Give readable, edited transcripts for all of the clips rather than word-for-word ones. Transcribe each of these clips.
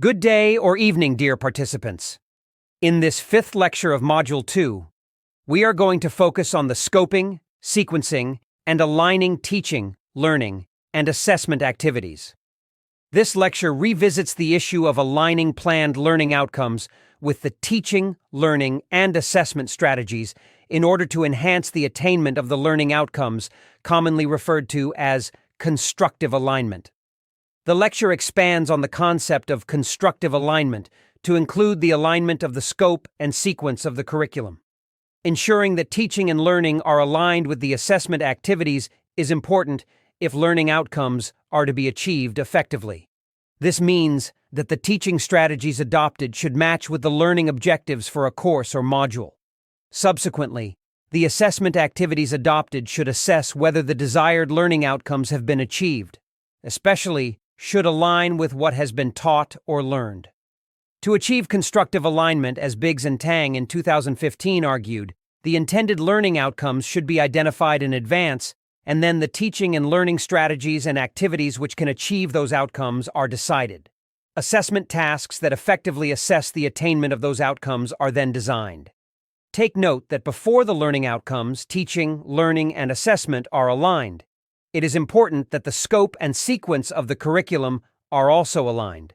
Good day or evening, dear participants. In this fifth lecture of Module 2, we are going to focus on the scoping, sequencing, and aligning teaching, learning, and assessment activities. This lecture revisits the issue of aligning planned learning outcomes with the teaching, learning, and assessment strategies in order to enhance the attainment of the learning outcomes, commonly referred to as constructive alignment. The lecture expands on the concept of constructive alignment to include the alignment of the scope and sequence of the curriculum. Ensuring that teaching and learning are aligned with the assessment activities is important if learning outcomes are to be achieved effectively. This means that the teaching strategies adopted should match with the learning objectives for a course or module. Subsequently, the assessment activities adopted should assess whether the desired learning outcomes have been achieved, especially should align with what has been taught or learned. To achieve constructive alignment, as Biggs and Tang in 2015 argued, the intended learning outcomes should be identified in advance, and then the teaching and learning strategies and activities which can achieve those outcomes are decided. Assessment tasks that effectively assess the attainment of those outcomes are then designed. Take note that before the learning outcomes, teaching, learning, and assessment are aligned, it is important that the scope and sequence of the curriculum are also aligned.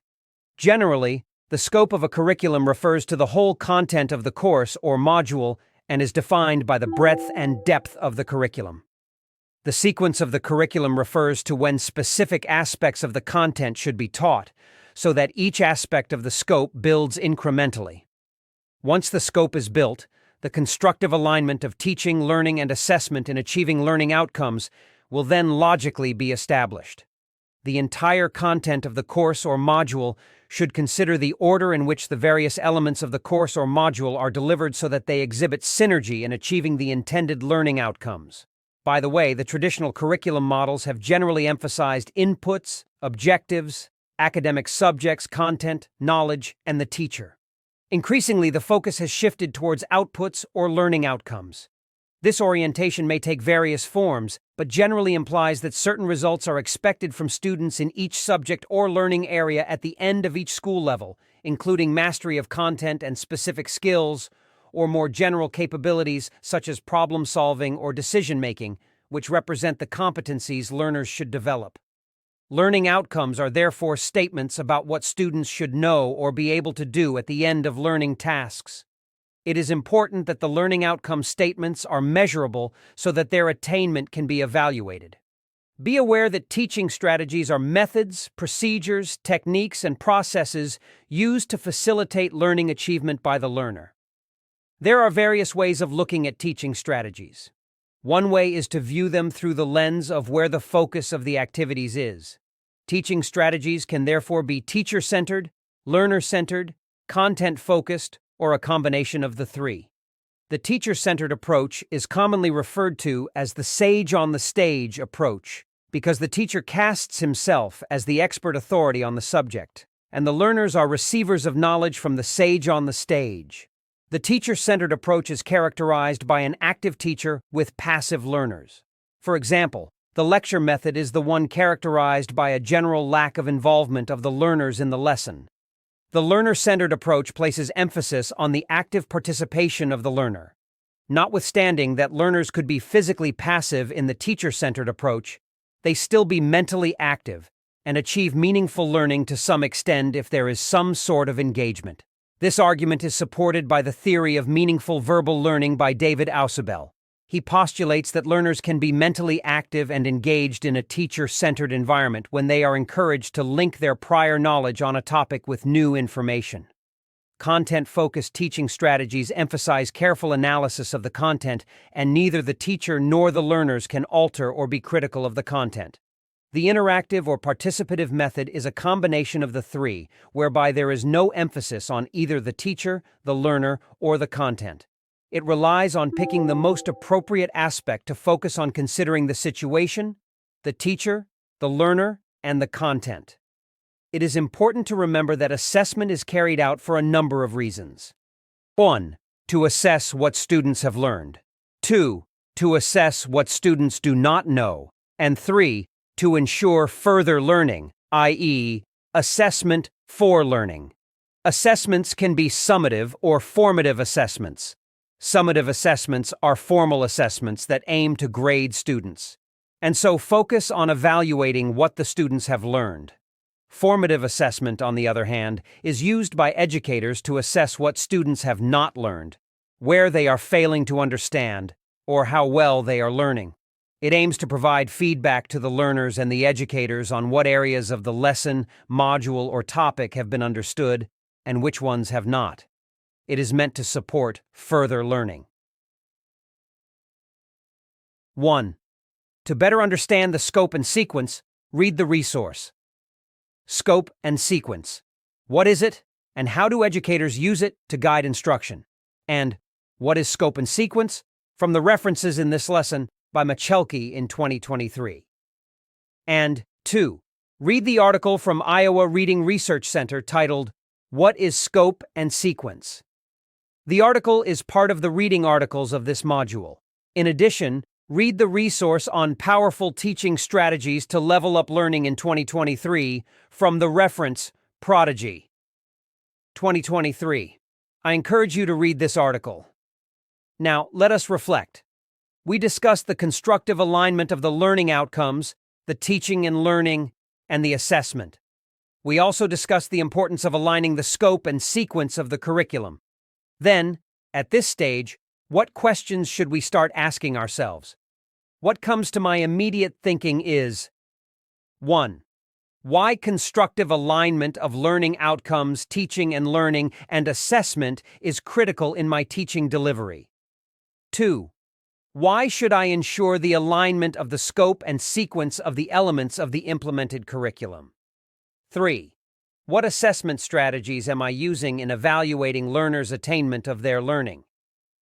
Generally, the scope of a curriculum refers to the whole content of the course or module and is defined by the breadth and depth of the curriculum. The sequence of the curriculum refers to when specific aspects of the content should be taught, so that each aspect of the scope builds incrementally. Once the scope is built, the constructive alignment of teaching, learning, and assessment in achieving learning outcomes will then logically be established. The entire content of the course or module should consider the order in which the various elements of the course or module are delivered so that they exhibit synergy in achieving the intended learning outcomes. By the way, the traditional curriculum models have generally emphasized inputs, objectives, academic subjects, content, knowledge, and the teacher. Increasingly, the focus has shifted towards outputs or learning outcomes. This orientation may take various forms, but generally implies that certain results are expected from students in each subject or learning area at the end of each school level, including mastery of content and specific skills, or more general capabilities such as problem-solving or decision-making, which represent the competencies learners should develop. Learning outcomes are therefore statements about what students should know or be able to do at the end of learning tasks. It is important that the learning outcome statements are measurable so that their attainment can be evaluated. Be aware that teaching strategies are methods, procedures, techniques, and processes used to facilitate learning achievement by the learner. There are various ways of looking at teaching strategies. One way is to view them through the lens of where the focus of the activities is. Teaching strategies can therefore be teacher-centered, learner-centered, content-focused, or a combination of the three. The teacher-centered approach is commonly referred to as the sage on the stage approach because the teacher casts himself as the expert authority on the subject, and the learners are receivers of knowledge from the sage on the stage. The teacher-centered approach is characterized by an active teacher with passive learners. For example, the lecture method is the one characterized by a general lack of involvement of the learners in the lesson. The learner-centered approach places emphasis on the active participation of the learner. Notwithstanding that learners could be physically passive in the teacher-centered approach, they still be mentally active and achieve meaningful learning to some extent if there is some sort of engagement. This argument is supported by the theory of meaningful verbal learning by David Ausubel. He postulates that learners can be mentally active and engaged in a teacher-centered environment when they are encouraged to link their prior knowledge on a topic with new information. Content-focused teaching strategies emphasize careful analysis of the content, and neither the teacher nor the learners can alter or be critical of the content. The interactive or participative method is a combination of the three, whereby there is no emphasis on either the teacher, the learner, or the content. It relies on picking the most appropriate aspect to focus on considering the situation, the teacher, the learner, and the content. It is important to remember that assessment is carried out for a number of reasons. 1. To assess what students have learned. 2. To assess what students do not know. And 3. To ensure further learning, i.e., assessment For learning. Assessments can be summative or formative assessments. Summative assessments are formal assessments that aim to grade students, and so focus on evaluating what the students have learned. Formative assessment, on the other hand, is used by educators to assess what students have not learned, where they are failing to understand, or how well they are learning. It aims to provide feedback to the learners and the educators on what areas of the lesson, module, or topic have been understood and which ones have not. It is meant to support further learning. 1. To better understand the scope and sequence, read the resource. Scope and sequence. What is it, and how do educators use it to guide instruction? And what is scope and sequence? From the references in this lesson by Machelke in 2023. And 2. Read the article from Iowa Reading Research Center titled, What is Scope and Sequence? The article is part of the reading articles of this module. In addition, read the resource on Powerful Teaching Strategies to Level Up Learning in 2023 from the reference Prodigy. 2023. I encourage you to read this article. Now, let us reflect. We discussed the constructive alignment of the learning outcomes, the teaching and learning, and the assessment. We also discussed the importance of aligning the scope and sequence of the curriculum. Then, at this stage, what questions should we start asking ourselves? What comes to my immediate thinking is 1. Why constructive alignment of learning outcomes, teaching and learning, and assessment is critical in my teaching delivery. 2. Why should I ensure the alignment of the scope and sequence of the elements of the implemented curriculum? 3. What assessment strategies am I using in evaluating learners' attainment of their learning?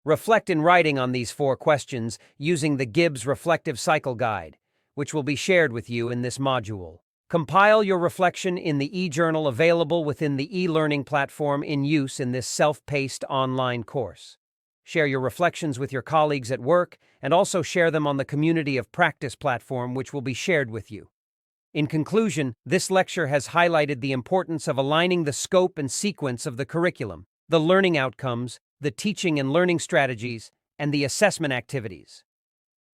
Reflect in writing on these 4 questions using the Gibbs Reflective Cycle Guide, which will be shared with you in this module. Compile your reflection in the e-journal available within the e-learning platform in use in this self-paced online course. Share your reflections with your colleagues at work and also share them on the Community of Practice platform, which will be shared with you. In conclusion, this lecture has highlighted the importance of aligning the scope and sequence of the curriculum, the learning outcomes, the teaching and learning strategies, and the assessment activities.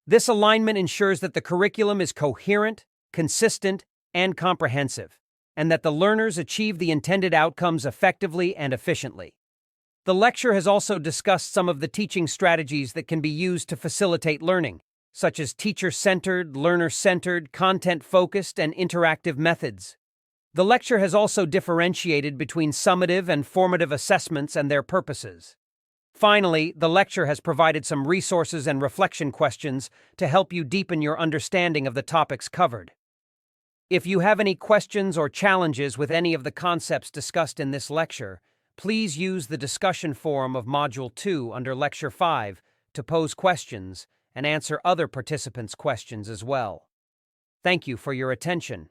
This alignment ensures that the curriculum is coherent, consistent, and comprehensive, and that the learners achieve the intended outcomes effectively and efficiently. The lecture has also discussed some of the teaching strategies that can be used to facilitate learning, such as teacher-centered, learner-centered, content-focused, and interactive methods. The lecture has also differentiated between summative and formative assessments and their purposes. Finally, the lecture has provided some resources and reflection questions to help you deepen your understanding of the topics covered. If you have any questions or challenges with any of the concepts discussed in this lecture, please use the discussion forum of Module 2 under Lecture 5 to pose questions and answer other participants' questions as well. Thank you for your attention.